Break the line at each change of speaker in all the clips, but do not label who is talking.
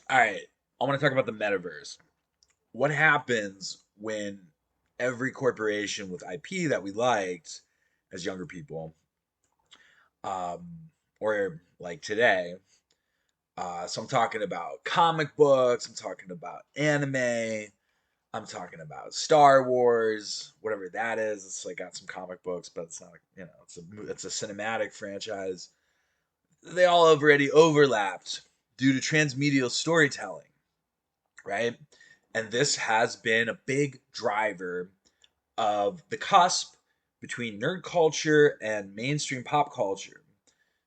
All right, I want to talk about the metaverse. What happens when every corporation with IP that we liked as younger people, um, or like today, so I'm talking about comic books, I'm talking about anime, I'm talking about Star Wars, whatever that is. It's like got some comic books, but it's not, it's a cinematic franchise. They all already overlapped due to transmedial storytelling, right? And this has been a big driver of the cusp between nerd culture and mainstream pop culture.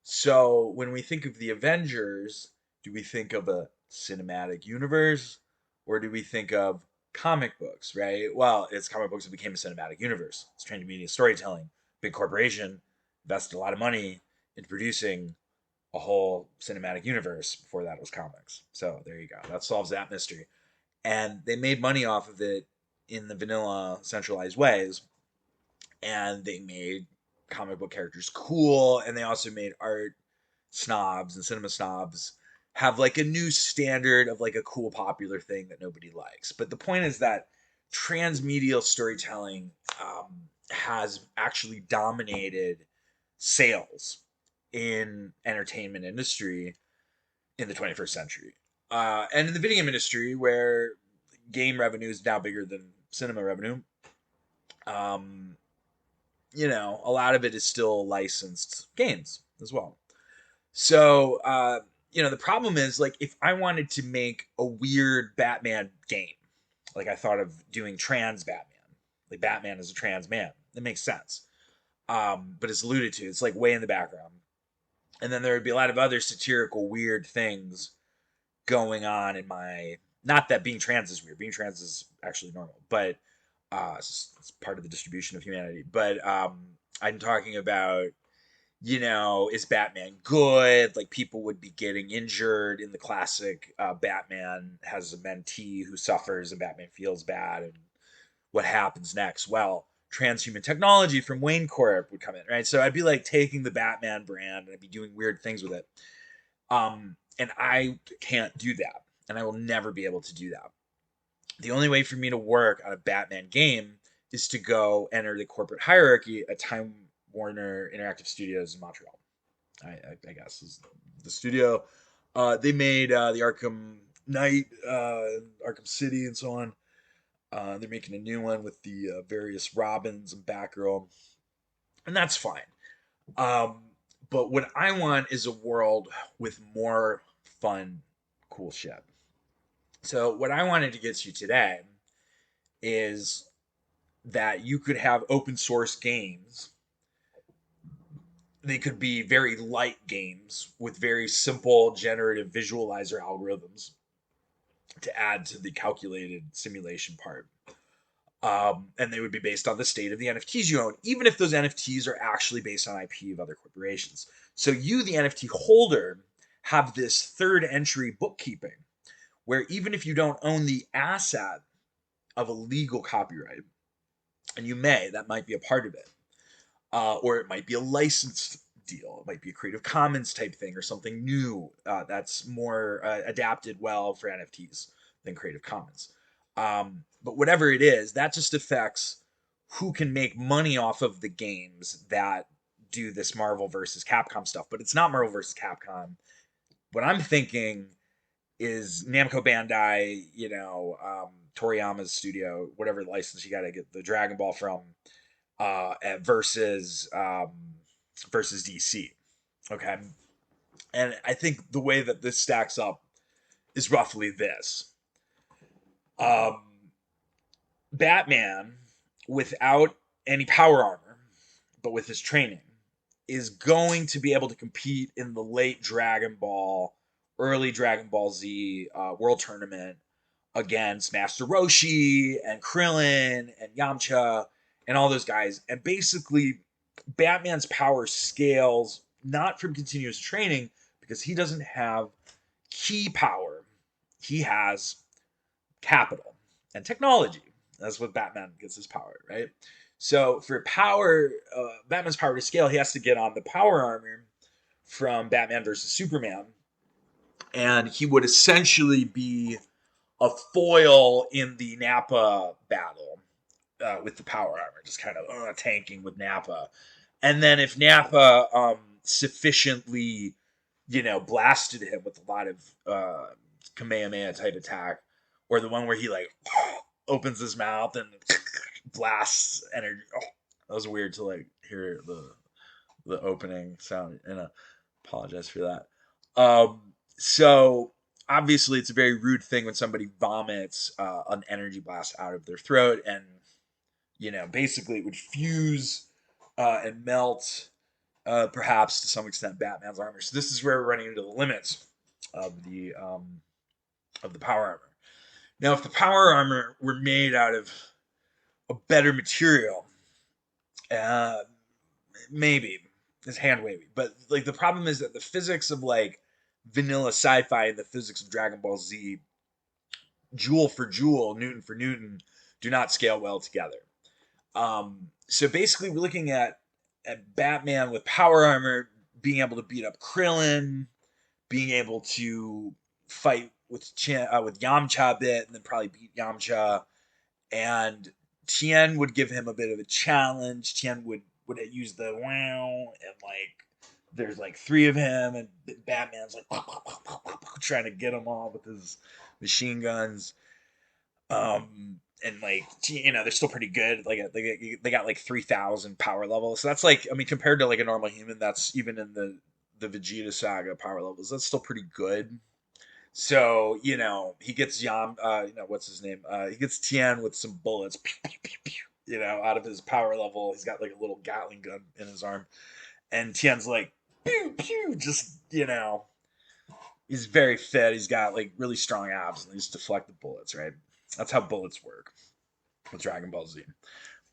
So when we think of the Avengers, do we think of a cinematic universe or do we think of comic books, right? Well, it's comic books that became a cinematic universe. It's transmedia storytelling. Big corporation invested a lot of money in producing a whole cinematic universe. Before that, it was comics. So there you go. That solves that mystery. And they made money off of it in the vanilla centralized ways, and they made comic book characters cool, and they also made art snobs and cinema snobs have like a new standard of like a cool popular thing that nobody likes. But the point is that transmedial storytelling has actually dominated sales in entertainment industry in the 21st century, and in the video game industry where game revenue is now bigger than cinema revenue. Um, a lot of it is still licensed games as well. So, the problem is like if I wanted to make a weird Batman game, like I thought of doing trans Batman, like Batman is a trans man, that makes sense. But it's alluded to, it's like way in the background. And then there would be a lot of other satirical, weird things going on in my. Not that being trans is weird. Being trans is actually normal, but it's part of the distribution of humanity. But I'm talking about, is Batman good? Like people would be getting injured in the classic Batman has a mentee who suffers and Batman feels bad. And what happens next? Well, transhuman technology from Wayne Corp would come in, right? So I'd be like taking the Batman brand and I'd be doing weird things with it. And I can't do that. And I will never be able to do that. The only way for me to work on a Batman game is to go enter the corporate hierarchy at Time Warner Interactive Studios in Montreal. I guess is the studio. They made the Arkham Knight, Arkham City, and so on. They're making a new one with the various Robins and Batgirl, and that's fine. Um, but what I want is a world with more fun, cool shit. So what I wanted to get to today is that you could have open source games. They could be very light games with very simple generative visualizer algorithms to add to the calculated simulation part. And they would be based on the state of the NFTs you own, even if those NFTs are actually based on IP of other corporations. So you, the NFT holder, have this third entry bookkeeping where even if you don't own the asset of a legal copyright, and you may, that might be a part of it, or it might be a licensed deal. It might be a Creative Commons type thing or something new that's more adapted well for NFTs than Creative Commons. But whatever it is, that just affects who can make money off of the games that do this Marvel versus Capcom stuff. But it's not Marvel versus Capcom. What I'm thinking is Namco Bandai, Toriyama's studio, whatever license you got to get the Dragon Ball from, versus DC. Okay, and I think the way that this stacks up is roughly this: um, Batman, without any power armor, but with his training, is going to be able to compete in the late Dragon Ball, early Dragon Ball Z World Tournament against Master Roshi and Krillin and Yamcha and all those guys. And basically, Batman's power scales not from continuous training because he doesn't have key power. He has capital and technology. That's what Batman gets his power, right? So for power, Batman's power to scale, he has to get on the power armor from Batman versus Superman, and he would essentially be a foil in the Nappa battle with the power armor, just kind of tanking with Nappa. And then if Nappa sufficiently, blasted him with a lot of Kamehameha type attack, or the one where he like opens his mouth and blasts energy. Oh, that was weird to like hear the opening sound, and apologize for that. So obviously it's a very rude thing when somebody vomits an energy blast out of their throat, and basically it would fuse and melt, perhaps to some extent, Batman's armor. So this is where we're running into the limits of the power armor. Now, if the power armor were made out of a better material, uh, maybe it's hand wavy, but like the problem is that the physics of like vanilla sci-fi and the physics of Dragon Ball Z, joule for joule, Newton for Newton, do not scale well together. So basically, we're looking at Batman with power armor being able to beat up Krillin, being able to fight with Yamcha a bit, and then probably beat Yamcha. And Tien would give him a bit of a challenge. Tien would use the wow, and like there's like three of him, and Batman's like trying to get them all with his machine guns. And like they're still pretty good. Like they got like 3,000 power levels. So that's like, I mean, compared to like a normal human, that's even in the Vegeta saga power levels. That's still pretty good. So he gets what's his name? He gets Tien with some bullets, out of his power level. He's got like a little Gatling gun in his arm, and Tien's like pew pew, just he's very fit. He's got like really strong abs, and he just deflect the bullets. Right, that's how bullets work with Dragon Ball Z.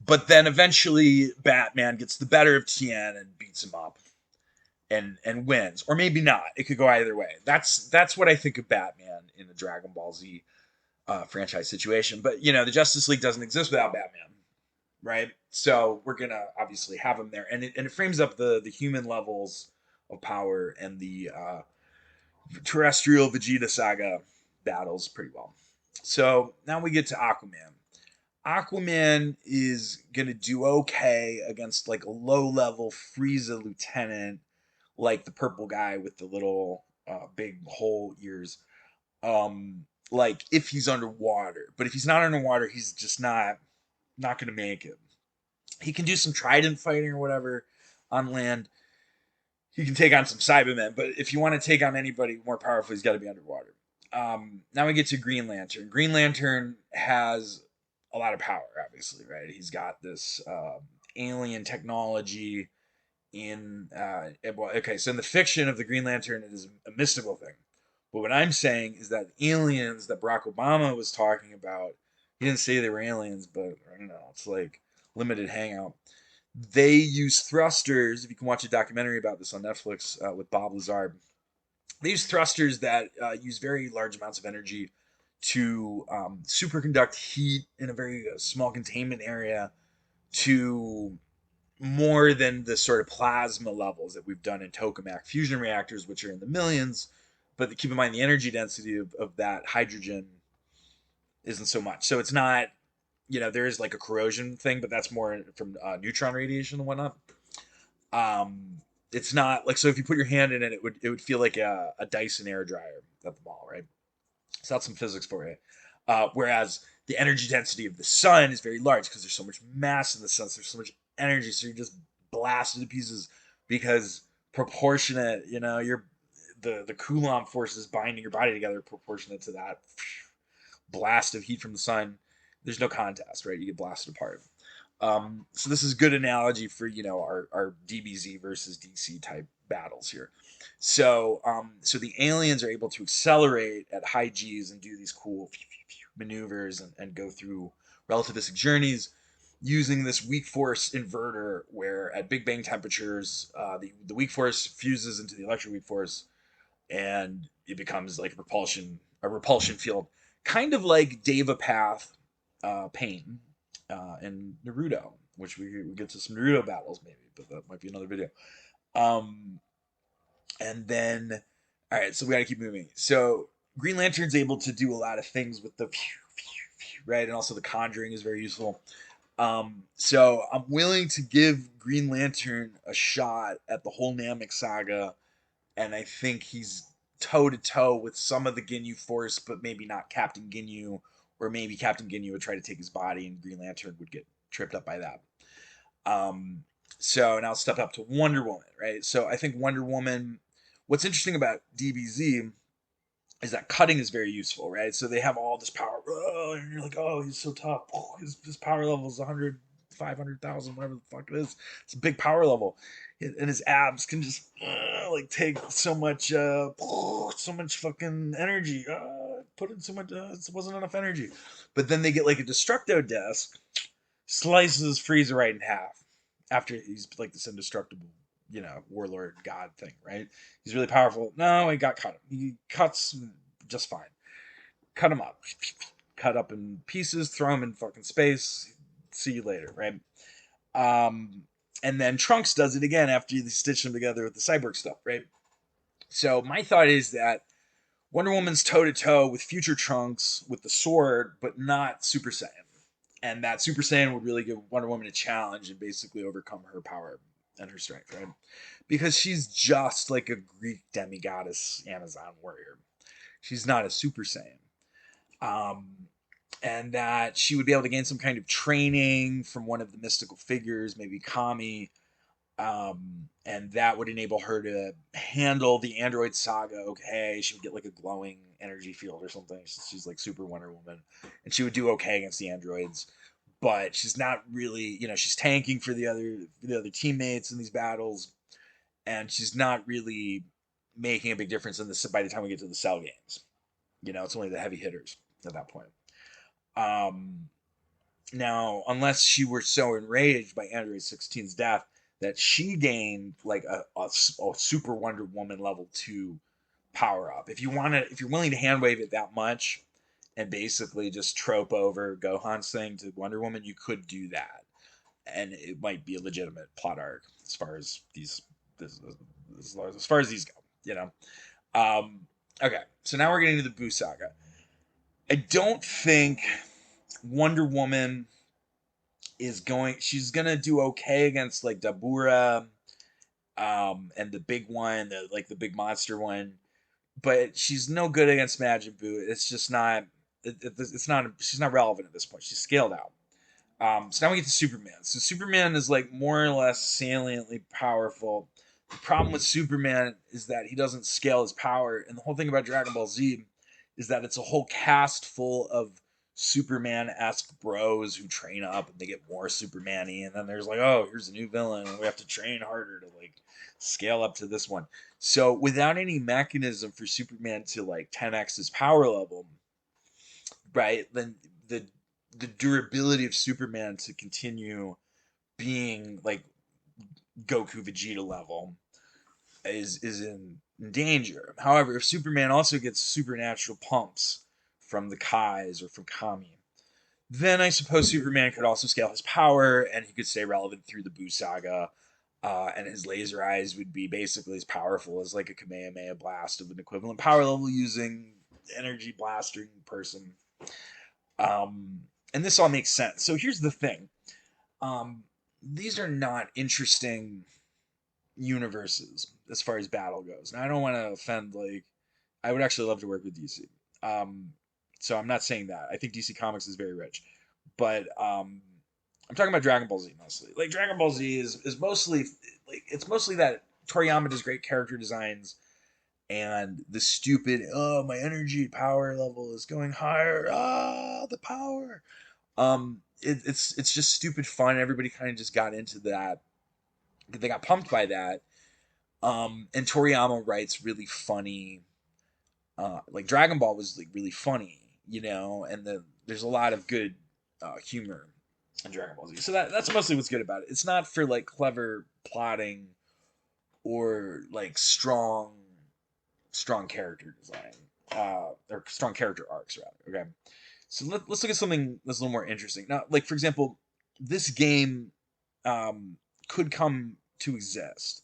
But then eventually Batman gets the better of Tien and beats him up and wins, or maybe not. It could go either way. That's what I think of Batman in the Dragon Ball Z franchise situation. But the Justice League doesn't exist without Batman, right? So we're gonna obviously have him there, and it frames up the human levels of power and the terrestrial Vegeta saga battles pretty well. So now we get to Aquaman. Aquaman is gonna do okay against like a low level Frieza lieutenant, like the purple guy with the little big hole ears. Like if he's underwater, but if he's not underwater, he's just not gonna make it. He can do some trident fighting or whatever on land. He can take on some Cybermen, but if you want to take on anybody more powerful, he's got to be underwater. Now we get to Green Lantern. Green Lantern has a lot of power, obviously, right? He's got this alien technology okay, so in the fiction of the Green Lantern, it is a mystical thing. But what I'm saying is that aliens that Barack Obama was talking about, he didn't say they were aliens, but I don't know, it's like limited hangout. They use thrusters. If you can watch a documentary about this on Netflix with Bob Lazar, they use thrusters that use very large amounts of energy to superconduct heat in a very small containment area to more than the sort of plasma levels that we've done in tokamak fusion reactors, which are in the millions. But keep in mind the energy density of that hydrogen isn't so much. So it's not, there is like a corrosion thing, but that's more from neutron radiation and whatnot. It's not like, so if you put your hand in it, it would feel like a Dyson air dryer at the mall, right? So that's some physics for you. Whereas the energy density of the sun is very large because there's so much mass in the sun. So there's so much energy, so you're just blasted to pieces because proportionate. You're the Coulomb forces binding your body together proportionate to that blast of heat from the sun. There's no contest, right? You get blasted apart. So this is a good analogy for our DBZ versus DC type battles here. So so the aliens are able to accelerate at high G's and do these cool maneuvers and go through relativistic journeys using this weak force inverter, where at Big Bang temperatures, the weak force fuses into the electric weak force, and it becomes like a repulsion field, kind of like Deva Path Pain and Naruto, which we get to some Naruto battles maybe, but that might be another video. And then All right, so we got to keep moving. So Green Lantern's able to do a lot of things with the right, and also the conjuring is very useful. So I'm willing to give Green Lantern a shot at the whole Namek saga, and I think he's toe to toe with some of the Ginyu Force, but maybe not Captain Ginyu, or maybe Captain Ginyu would try to take his body, and Green Lantern would get tripped up by that. Um, so now step up to Wonder Woman, right? So I think Wonder Woman. What's interesting about DBZ is that cutting is very useful, right? So they have all this power, and you're like, oh, he's so tough. Oh, his power level is 100, 500,000, whatever the fuck it is. It's a big power level. And his abs can just like take so much fucking energy. Put in so much, it wasn't enough energy. But then they get like a Destructo Disc, slices Frieza right in half after he's like this indestructible, warlord god thing, right? He's really powerful. No, he got cut. He cuts just fine. Cut him up. Cut up in pieces, throw him in fucking space. See you later, right? And then Trunks does it again after you stitch them together with the cyborg stuff, right? So my thought is that Wonder Woman's toe to toe with future Trunks with the sword, but not Super Saiyan. And that Super Saiyan would really give Wonder Woman a challenge and basically overcome her power and her strength, right? Because she's just like a Greek demigoddess Amazon warrior. She's not a Super Saiyan. And that she would be able to gain some kind of training from one of the mystical figures, maybe Kami, and that would enable her to handle the android saga. Okay, she would get like a glowing energy field or something. She's like super Wonder Woman, and she would do okay against the androids. But she's not really, she's tanking for the other teammates in these battles, and she's not really making a big difference in this by the time we get to the Cell games. It's only the heavy hitters at that point. Um, Now, unless she were so enraged by Android 16's death that she gained like a super Wonder Woman level 2 power up. If you're willing to hand wave it that much and basically just trope over Gohan's thing to Wonder Woman, you could do that, and it might be a legitimate plot arc as far as as far as these go. Um, okay, so now we're getting to the Boo saga. I don't think Wonder Woman she's gonna do okay against like Dabura, and the big one, the big monster one, but she's no good against Majin Buu. It's just not. It's not. She's not relevant at this point. She's scaled out. So now we get to Superman. So Superman is like more or less saliently powerful. The problem with Superman is that he doesn't scale his power, and the whole thing about Dragon Ball Z is that it's a whole cast full of Superman-esque bros who train up and they get more Superman-y, and then there's like, oh, here's a new villain, and we have to train harder to like scale up to this one. So without any mechanism for Superman to like 10x his power level, right? Then the durability of Superman to continue being like Goku Vegeta level is in danger. However, if Superman also gets supernatural pumps from the Kais or from Kami, then I suppose Superman could also scale his power and he could stay relevant through the Boo saga. And his laser eyes would be basically as powerful as like a Kamehameha blast of an equivalent power level using energy blasting person. And this all makes sense. So here's the thing. These are not interesting universes as far as battle goes. Now I don't want to offend, like, I would actually love to work with DC. Um, so I'm not saying that. I think DC Comics is very rich. But I'm talking about Dragon Ball Z mostly. Like Dragon Ball Z is mostly like it's mostly that Toriyama does great character designs and the stupid my energy power level is going higher, the power. It's just stupid fun. Everybody kind of just got into that. They got pumped by that. And Toriyama writes really funny. Like Dragon Ball was like really funny, and there's a lot of good humor in Dragon Ball Z. So that's mostly what's good about it. It's not for like clever plotting or like strong character design, or strong character arcs rather. Okay, so let's look at something that's a little more interesting. Now, like for example, this game could come to exist,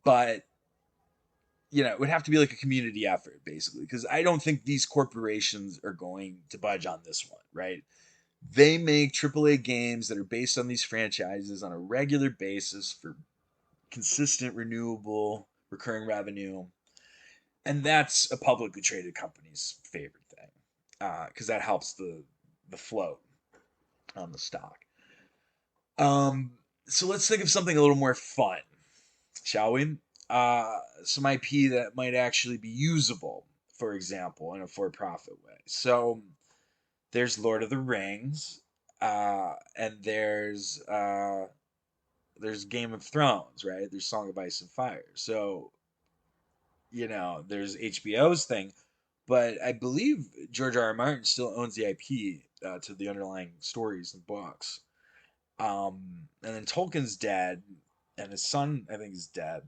but it would have to be like a community effort, basically, because I don't think these corporations are going to budge on this one, right? They make AAA games that are based on these franchises on a regular basis for consistent, renewable, recurring revenue, and that's a publicly traded company's favorite thing, because that helps the float on the stock. Um, so let's think of something a little more fun, shall we? Some IP that might actually be usable, for example, in a for-profit way. So there's Lord of the Rings, and there's Game of Thrones, right? There's Song of Ice and Fire. So there's HBO's thing, but I believe George R. R. Martin still owns the IP to the underlying stories and books. And then Tolkien's dead, and his son, I think, is dead.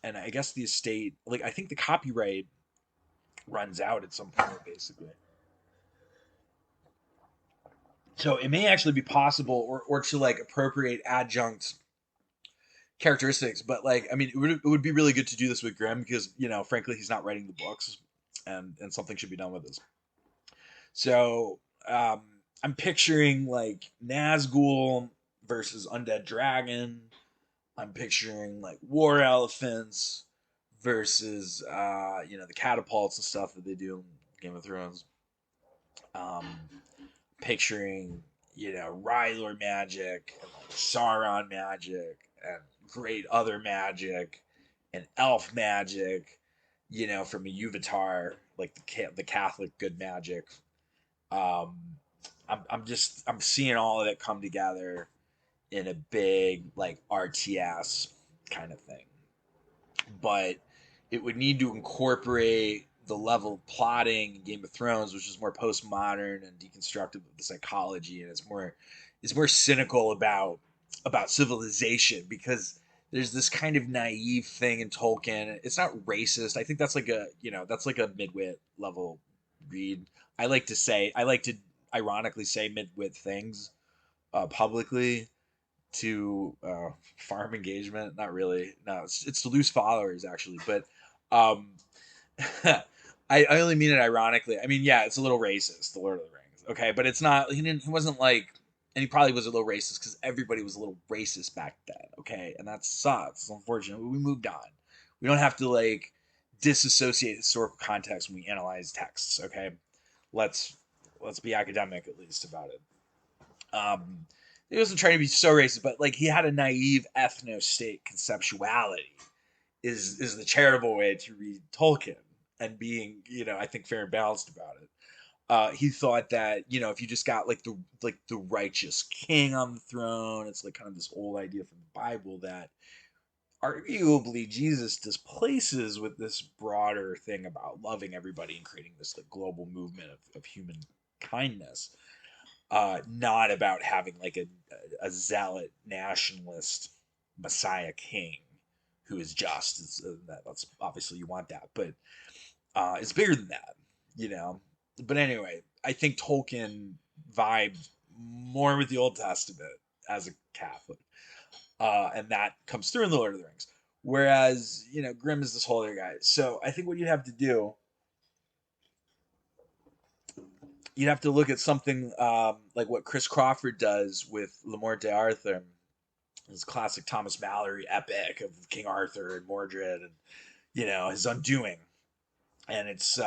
And I guess the estate, like, I think the copyright runs out at some point, basically. So it may actually be possible, or to like appropriate adjunct characteristics. But like, I mean, it would be really good to do this with Grimm because frankly, he's not writing the books, and something should be done with this. So I'm picturing like Nazgul versus Undead Dragon. I'm picturing like war elephants versus the catapults and stuff that they do in Game of Thrones. Um, Picturing Rylor magic and like Sauron magic and great other magic and elf magic, from a Yuvatar, like the Catholic good magic. Um, I'm seeing all of it come together in a big like RTS kind of thing. But it would need to incorporate the level of plotting in Game of Thrones, which is more postmodern and deconstructive of the psychology, and it's more cynical about civilization because there's this kind of naive thing in Tolkien. It's not racist. I think that's like a midwit level read. I like to ironically say midwit things publicly to farm engagement. Not really. No, it's to lose followers actually. But um, I only mean it ironically. I mean, yeah, it's a little racist, The Lord of the Rings. Okay, but it's not. He wasn't like, and he probably was a little racist because everybody was a little racist back then. Okay, and that sucks. It's unfortunate. But we moved on. We don't have to like disassociate historical context when we analyze texts. Okay, let's let's be academic at least about it. Um, he wasn't trying to be so racist, but like he had a naive ethno state conceptuality. Is the charitable way to read Tolkien and being I think fair and balanced about it. He thought that if you just got like the righteous king on the throne, it's like kind of this old idea from the Bible that arguably Jesus displaces with this broader thing about loving everybody and creating this like global movement of human kindness, not about having like a zealot nationalist messiah king who is just. That's obviously you want that, but it's bigger than that, you know. But anyway, I think Tolkien vibed more with the Old Testament as a Catholic, and that comes through in the Lord of the Rings. Whereas Grimm is this whole other guy. So I think what you'd have to do, you'd have to look at something like what Chris Crawford does with Le Morte d'Arthur, his classic Thomas Mallory epic of King Arthur and Mordred and his undoing. And it's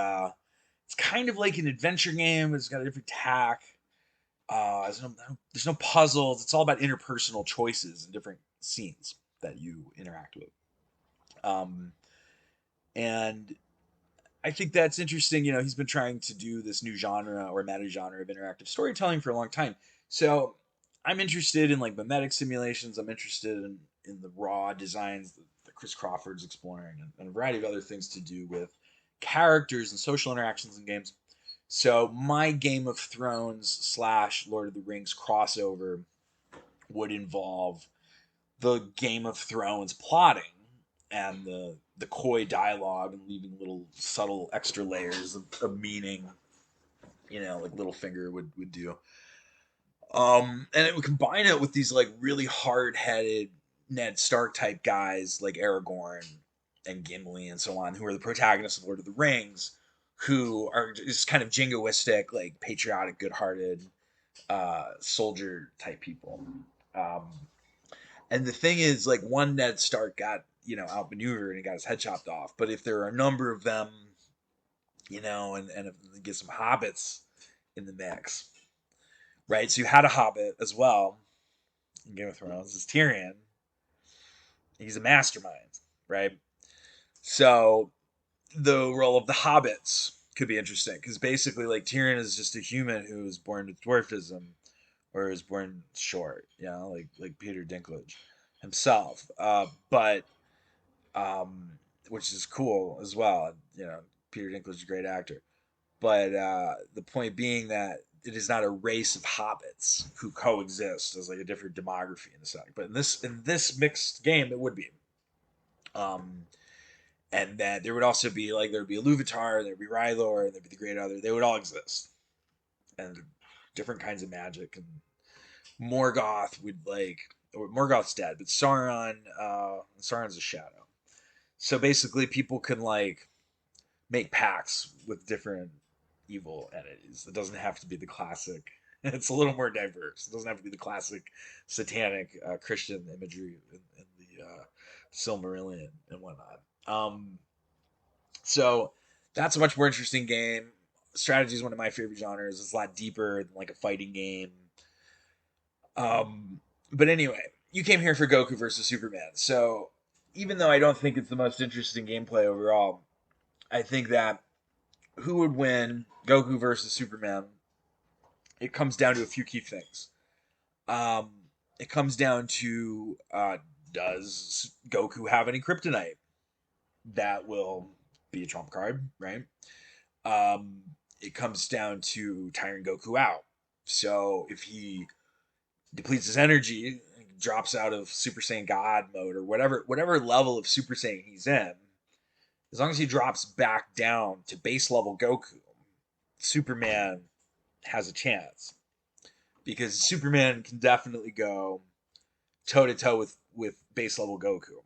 kind of like an adventure game. It's got a different tack. There's no puzzles. It's all about interpersonal choices and different scenes that you interact with. Um, and I think that's interesting. He's been trying to do this new genre or meta genre of interactive storytelling for a long time. So I'm interested in like mimetic simulations. I'm interested in the raw designs that Chris Crawford's exploring, and a variety of other things to do with characters and social interactions in games. So my Game of Thrones slash Lord of the Rings crossover would involve the Game of Thrones plotting and the coy dialogue and leaving little subtle extra layers of meaning, like Littlefinger would do. And it would combine it with these like really hard headed Ned Stark type guys like Aragorn and Gimli and so on, who are the protagonists of Lord of the Rings, who are just kind of jingoistic, like patriotic, good-hearted soldier type people. Um, and the thing is, like, one Ned Stark got, outmaneuvered and got his head chopped off. But if there are a number of them, and if you get some hobbits in the mix, right? So you had a hobbit as well in Game of Thrones. Is Tyrion. He's a mastermind, right? So the role of the hobbits could be interesting because basically, like, Tyrion is just a human who was born with dwarfism or is born short, like Peter Dinklage himself. But which is cool as well. Peter Dinklage is a great actor. But the point being that it is not a race of hobbits who coexist as like a different demography in the setting. But in this mixed game, it would be. Um, and then there would also be like there would be a Iluvatar, there would be R'hllor, there'd be the Great Other. They would all exist, and different kinds of magic. And Morgoth would Morgoth's dead, but Sauron's a shadow. So basically, people can like make pacts with different evil entities. It doesn't have to be the classic. It's a little more diverse. It doesn't have to be the classic satanic Christian imagery in the Silmarillion and whatnot. So that's a much more interesting game. Strategy is one of my favorite genres. It's a lot deeper than like a fighting game. But anyway, you came here for Goku versus Superman. So even though I don't think it's the most interesting gameplay overall, I think that who would win Goku versus Superman? It comes down to a few key things. Um, it comes down to does Goku have any kryptonite? That will be a trump card, right? Um, it comes down to tiring Goku out. So if he depletes his energy, drops out of Super Saiyan God mode or whatever level of Super Saiyan he's in, as long as he drops back down to base level Goku, Superman has a chance because Superman can definitely go toe to toe with base level Goku,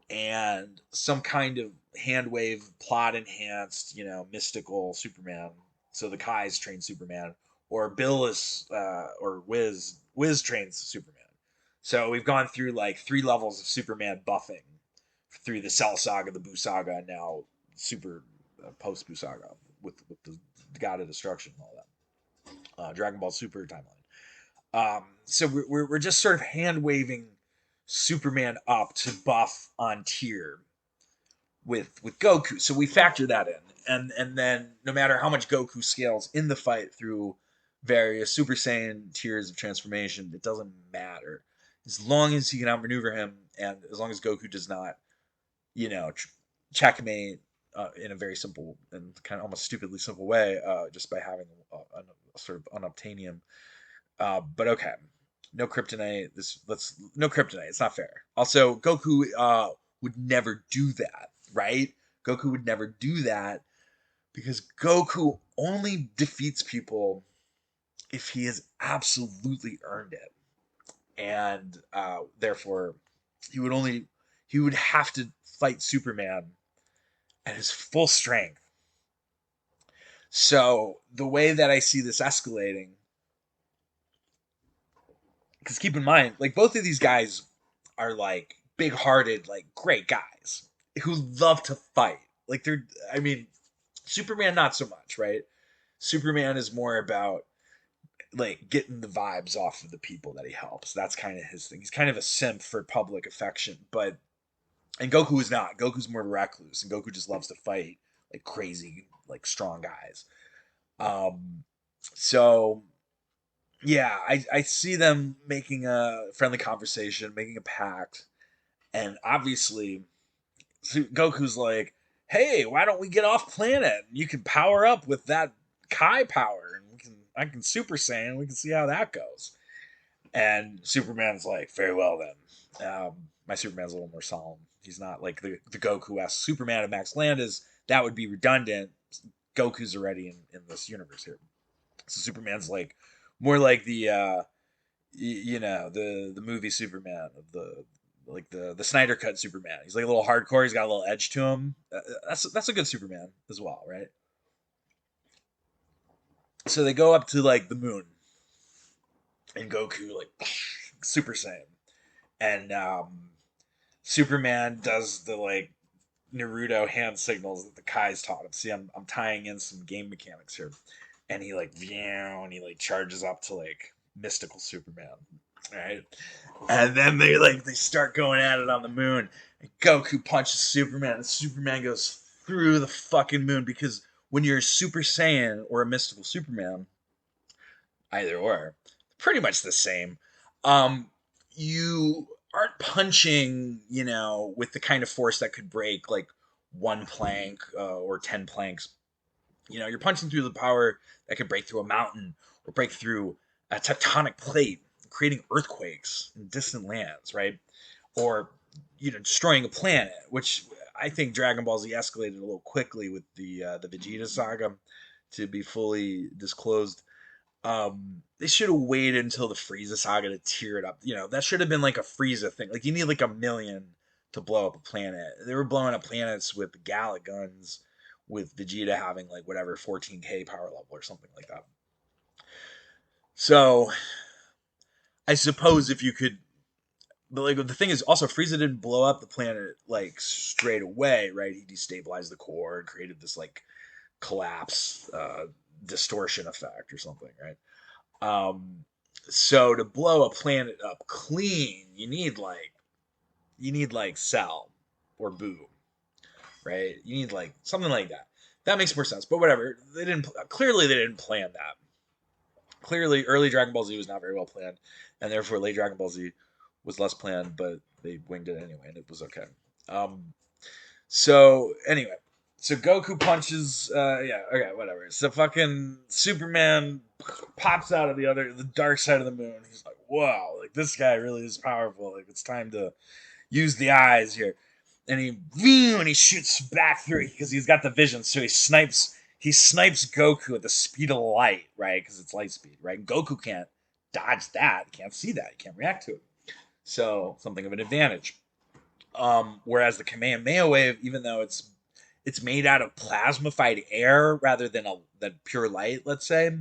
and some kind of hand wave plot enhanced, mystical Superman. So the Kai's train Superman, or Billis or Wiz trains Superman. So we've gone through like 3 levels of Superman buffing through the Cell Saga, the Buu Saga, and now Super post Buu Saga with the God of Destruction and all that. Dragon Ball Super timeline. So we're just sort of hand waving Superman up to buff on tier with Goku. So we factor that in, and then no matter how much Goku scales in the fight through various Super Saiyan tiers of transformation, it doesn't matter as long as he can outmaneuver him, and as long as Goku does not, checkmate in a very simple and kind of almost stupidly simple way, just by having a sort of unobtainium. But okay, no kryptonite. No kryptonite. It's not fair. Also, Goku would never do that, right? Goku would never do that because Goku only defeats people if he has absolutely earned it, and therefore he would have to fight Superman at his full strength. So the way that I see this escalating, because keep in mind, like both of these guys are like big-hearted, like great guys who love to fight. Like I mean, Superman not so much, right? Superman is more about like getting the vibes off of the people that he helps. That's kind of his thing. He's kind of a simp for public affection, and Goku is not. Goku's more recluse, and Goku just loves to fight like crazy, like strong guys. Um, so yeah, I see them making a friendly conversation, making a pact, and obviously Goku's like, "Hey, why don't we get off planet? You can power up with that Kai power, and I can Super Saiyan. We can see how that goes." And Superman's like, "Very well then." My Superman's a little more solemn. He's not like the Goku-esque Superman of Max Landis. That would be redundant. Goku's already in this universe here. So Superman's like more like the the movie Superman of the the Snyder cut Superman. He's like a little hardcore. He's got a little edge to him. That's a good Superman as well, right? So they go up to like the moon, and Goku like Super Saiyan, and Superman does the like Naruto hand signals that the Kai's taught him. See, I'm tying in some game mechanics here, and he like and he like charges up to like mystical Superman, right? And then they start going at it on the moon. And Goku punches Superman, and Superman goes through the fucking moon because when you're a Super Saiyan or a mystical Superman, either or, pretty much the same. You aren't punching, with the kind of force that could break like one plank or 10 planks. You're punching through the power that could break through a mountain or break through a tectonic plate, creating earthquakes in distant lands, right? Or destroying a planet, which I think Dragon Ball Z escalated a little quickly with the Vegeta saga, to be fully disclosed. They should have waited until the Frieza saga to tear it up. That should have been like a Frieza thing. Like you need like a million to blow up a planet. They were blowing up planets with Gala guns, with Vegeta having like whatever 14K power level or something like that. So I suppose if you could, but like the thing is also Frieza didn't blow up the planet like straight away, right? He destabilized the core and created this like collapse, distortion effect or something, right? Um, so to blow a planet up clean, you need like Cell or Boo, right? You need like something like that. That makes more sense. But whatever, they didn't plan that. Clearly, early Dragon Ball Z was not very well planned, and therefore late Dragon Ball Z was less planned, but they winged it anyway, and it was okay. Um, so anyway, so Goku punches. Yeah, okay, whatever. So fucking Superman pops out of the dark side of the moon. He's like, wow, like this guy really is powerful. Like it's time to use the eyes here. And he shoots back through because he's got the vision. So he snipes Goku at the speed of light, right? Because it's light speed, right? Goku can't dodge that. He can't see that. He can't react to it. So something of an advantage. Whereas the Kamehameha wave, even though it's made out of plasmified air rather than pure light, let's say,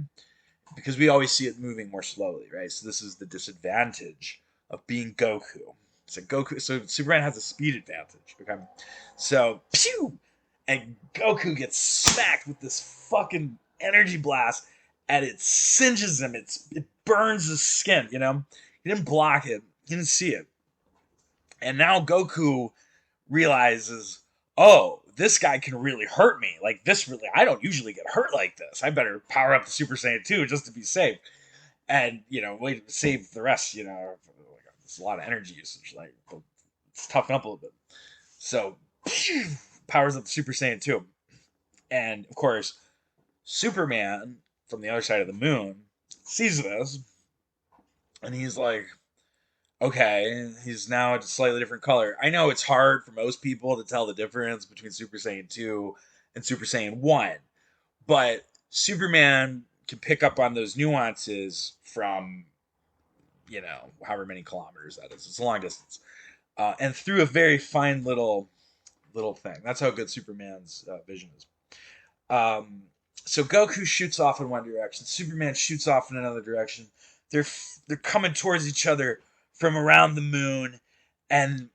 because we always see it moving more slowly, right? So this is the disadvantage of being Goku. So Superman has a speed advantage. Okay, so pew, and Goku gets smacked with this fucking energy blast, and it singes him. It burns his skin. He didn't block it. He didn't see it, and now Goku realizes, oh, this guy can really hurt me. Like this really, I don't usually get hurt like this. I better power up the Super Saiyan 2 just to be safe. And wait, save the rest. It's a lot of energy usage. Like let's toughen up a little bit. So powers up the Super Saiyan 2, and of course, Superman from the other side of the moon sees this, and he's like, okay, he's now a slightly different color. I know it's hard for most people to tell the difference between Super Saiyan 2 and Super Saiyan 1, but Superman can pick up on those nuances from, however many kilometers that is. It's a long distance. And through a very fine little thing. That's how good Superman's vision is. Um, so Goku shoots off in one direction. Superman shoots off in another direction. They're coming towards each other from around the moon, and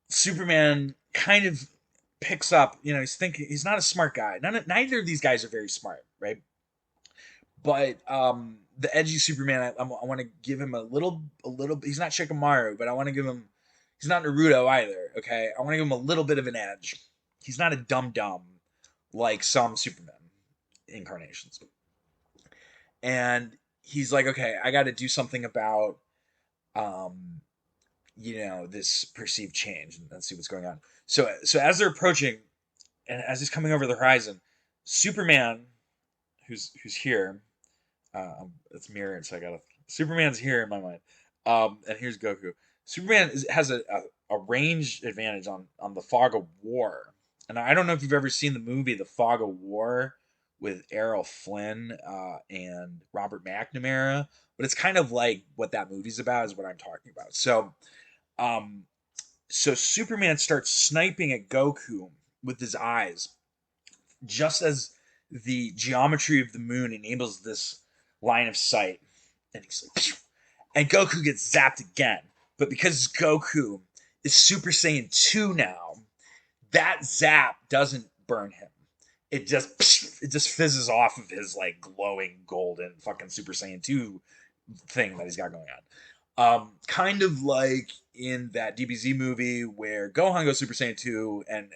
Superman kind of picks up. He's thinking he's not a smart guy. Neither of these guys are very smart, right? But the edgy Superman, I want to give him a little. He's not Shikamaru, but I want to give him. He's not Naruto either. Okay, I want to give him a little bit of an edge. He's not a dumb like some Superman incarnations. And he's like, okay, I got to do something about, this perceived change and see what's going on. So as they're approaching, and as he's coming over the horizon, Superman, who's here, it's mirrored, so I gotta. Superman's here in my mind, and here's Goku. Superman has a range advantage on the Fog of War, and I don't know if you've ever seen the movie The Fog of War with Errol Flynn and Robert McNamara, but it's kind of like what that movie's about is what I'm talking about. So So Superman starts sniping at Goku with his eyes, just as the geometry of the moon enables this line of sight. And he's like, Phew! And Goku gets zapped again. But because Goku is Super Saiyan 2 now, that zap doesn't burn him. It just fizzes off of his like glowing golden fucking Super Saiyan 2 thing that he's got going on. Kind of like in that DBZ movie where Gohan goes Super Saiyan 2 and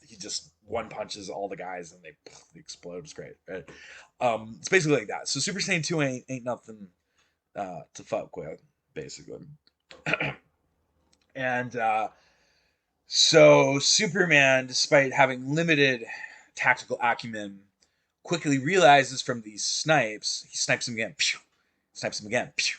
he just one punches all the guys and they explode. It's great. Right? It's basically like that. So Super Saiyan 2 ain't nothing to fuck with, basically. And so Superman, despite having limited tactical acumen, quickly realizes from these snipes, he snipes him again, pew, snipes him again, pew,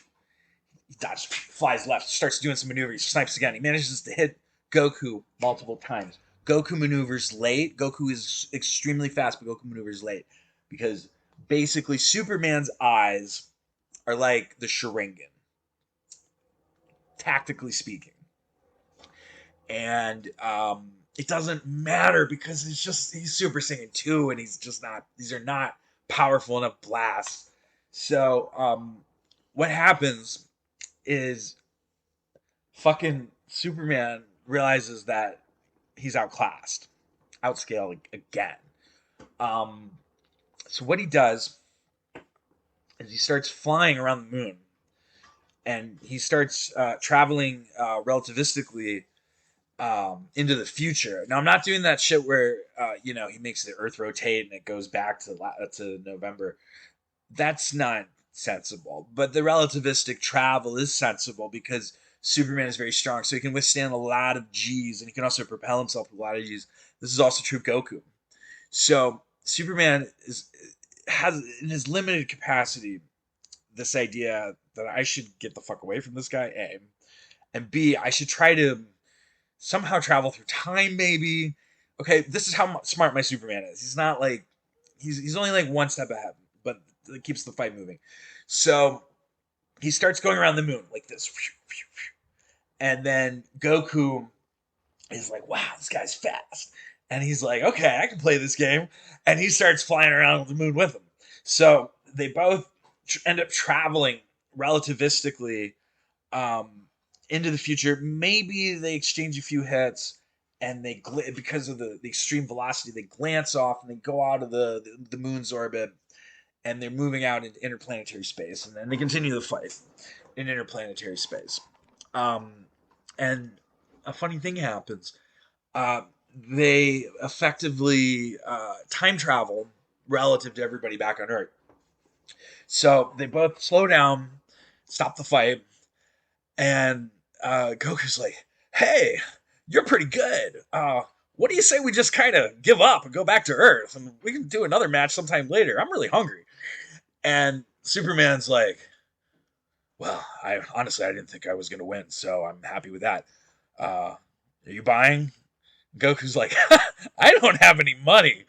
he dodges, flies left, starts doing some maneuvers, snipes again. He manages to hit Goku multiple times. Goku maneuvers late. Goku is extremely fast, but Goku maneuvers late because basically Superman's eyes are like the Sharingan, tactically speaking. And it doesn't matter because he's Super Saiyan 2 and these are not powerful enough blasts. So what happens is fucking Superman realizes that he's outclassed, outscaled again. So what he does is he starts flying around the moon and he starts traveling relativistically into the future. Now I'm not doing that shit where he makes the Earth rotate and it goes back to November. That's not sensible. But the relativistic travel is sensible because Superman is very strong, so he can withstand a lot of G's and he can also propel himself with a lot of G's. This is also true of Goku. So Superman has in his limited capacity this idea that I should get the fuck away from this guy, A, and B, I should try to somehow travel through time, maybe. Okay, this is how smart my Superman is. He's not like he's only like one step ahead, but it keeps the fight moving. So he starts going around the moon like this, and then Goku is like, "Wow, this guy's fast," and he's like, "Okay, I can play this game," and he starts flying around the moon with him. So they both end up traveling relativistically into the future. Maybe they exchange a few hits and because of the extreme velocity, they glance off and they go out of the moon's orbit and they're moving out into interplanetary space, and then they continue the fight in interplanetary space. And a funny thing happens. They effectively time travel relative to everybody back on Earth. So they both slow down, stop the fight, and Goku's like, "Hey, you're pretty good. What do you say we just kind of give up and go back to Earth, and we can do another match sometime later? I'm really hungry." And Superman's like, "Well, I didn't think I was gonna win, so I'm happy with that. Are you buying?" Goku's like, "I don't have any money,"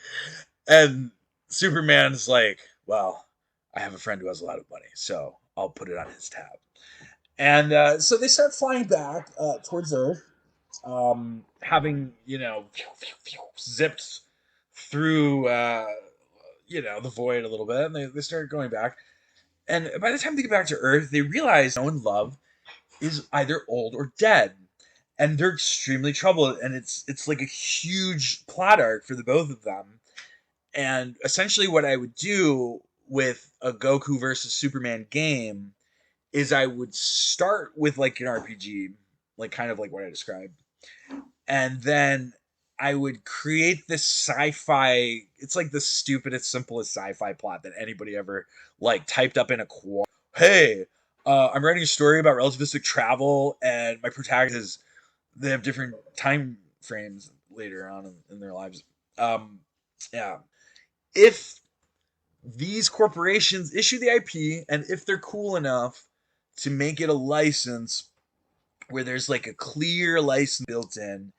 and Superman's like, "Well, I have a friend who has a lot of money, so I'll put it on his tab." And so they start flying back towards Earth, having zipped through the void a little bit, and they start going back. And by the time they get back to Earth, they realize no one love is either old or dead, and they're extremely troubled. And it's like a huge plot arc for the both of them. And essentially, what I would do with a Goku versus Superman game is I would start with like an RPG, like kind of like what I described, and then I would create this sci-fi. It's like the stupidest, simplest sci-fi plot that anybody ever like typed up in a quote. Hey, I'm writing a story about relativistic travel, and my protagonist they have different time frames later on in their lives. Yeah, if these corporations issue the IP, and if they're cool enough to make it a license where there's like a clear license built in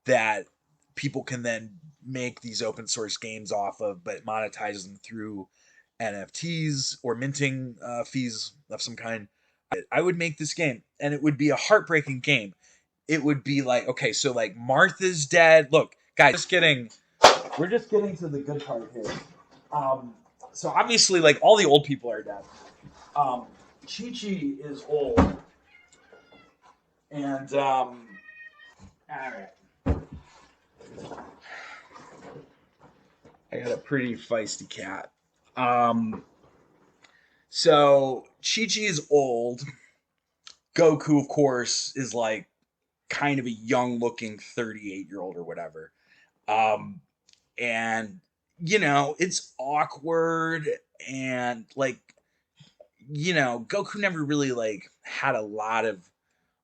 that people can then make these open source games off of, but monetize them through NFTs or minting fees of some kind, I would make this game, and it would be a heartbreaking game. it would be like, okay, so like Martha's dead. Look, guys, we're just getting to the good part here. Um, so obviously, like all the old people are dead. Um, Chi Chi is old, and all right, I got a pretty feisty cat. Um, so Chi Chi is old. Goku, of course, is like kind of a young looking 38-year-old or whatever. Um, and it's awkward and like Goku never really like had a lot of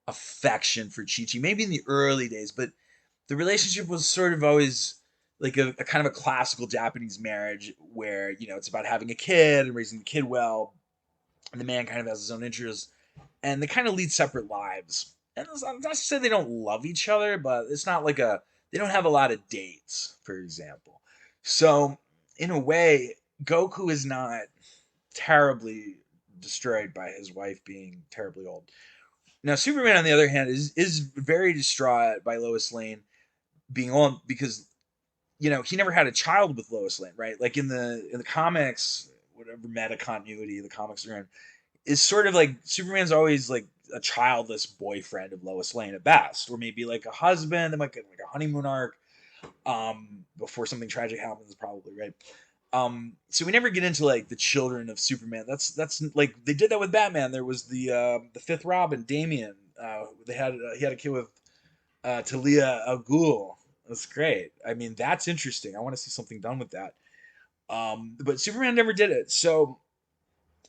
affection for Chi Chi, maybe in the early days, but the relationship was sort of always like a kind of a classical Japanese marriage where it's about having a kid and raising the kid well, and the man kind of has his own interests, and they kind of lead separate lives. And it's not to say they don't love each other, but it's not like they don't have a lot of dates, for example. So in a way, Goku is not terribly destroyed by his wife being terribly old. Now Superman, on the other hand, is very distraught by Lois Lane being old because he never had a child with Lois Lane, right? Like in the comics, whatever meta continuity the comics are in, is sort of like Superman's always like a childless boyfriend of Lois Lane at best, or maybe like a husband. They might get like a honeymoon arc before something tragic happens, probably, right? So we never get into like the children of Superman. That's like they did that with Batman. There was the fifth Robin, Damian. He had a kid with Talia al Ghul. That's great. I mean, that's interesting. I want to see something done with that. But Superman never did it. So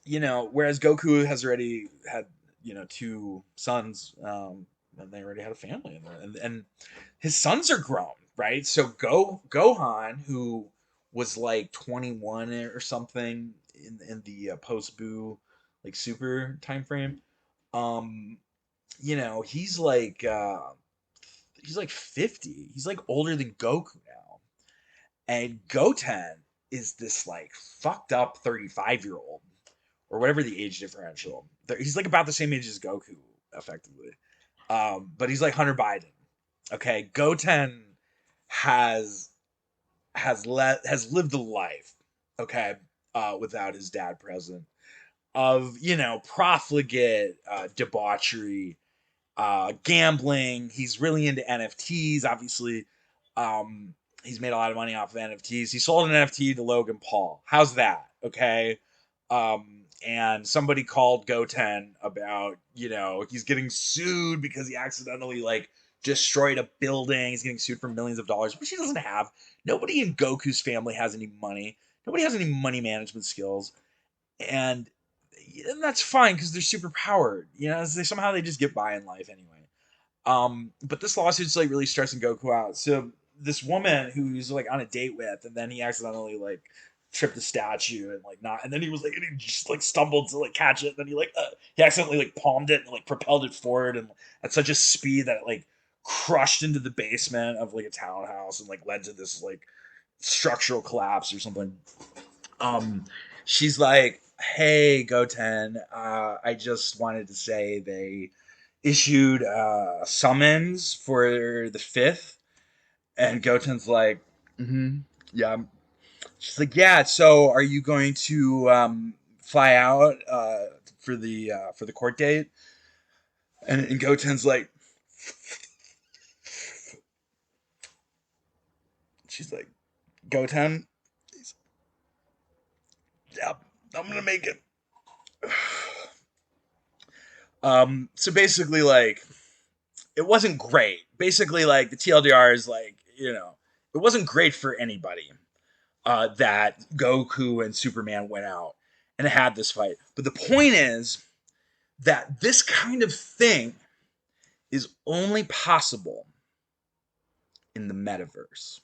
whereas Goku has already had two sons, and they already had a family in there, and his sons are grown, right? So Gohan, who was like 21 or something in the post Boo like super time frame, um, he's like 50. He's like older than Goku now, and Goten is this like fucked up 35-year-old or whatever the age differential. He's like about the same age as Goku, effectively. But he's like Hunter Biden. Okay, Goten has has lived a life. Okay, without his dad present, of profligate debauchery, gambling. He's really into NFTs. Obviously, he's made a lot of money off of NFTs. He sold an NFT to Logan Paul. How's that? Okay. And somebody called Goten about, he's getting sued because he accidentally like destroyed a building. He's getting sued for millions of dollars, which he doesn't have. Nobody in Goku's family has any money. Nobody has any money management skills. And that's fine because they're super powered. Somehow they just get by in life anyway. But this lawsuit's like really stressing Goku out. So this woman who he's like on a date with, and then he accidentally like tripped the statue and like not, and then he was like, and he just like stumbled to like catch it, and then he accidentally like palmed it and like propelled it forward and at such a speed that it like crushed into the basement of like a townhouse and like led to this like structural collapse or something. Um, she's like, "Hey, Goten, I just wanted to say they issued a summons for the fifth," and Goten's like, "Yeah." She's like, "Yeah. So, are you going to fly out for the court date?" And Goten's like, she's like, "Goten, yeah, I'm gonna make it." So basically, like, it wasn't great. Basically, like the TLDR is like, it wasn't great for anybody that Goku and Superman went out and had this fight. But the point is that this kind of thing is only possible in the metaverse.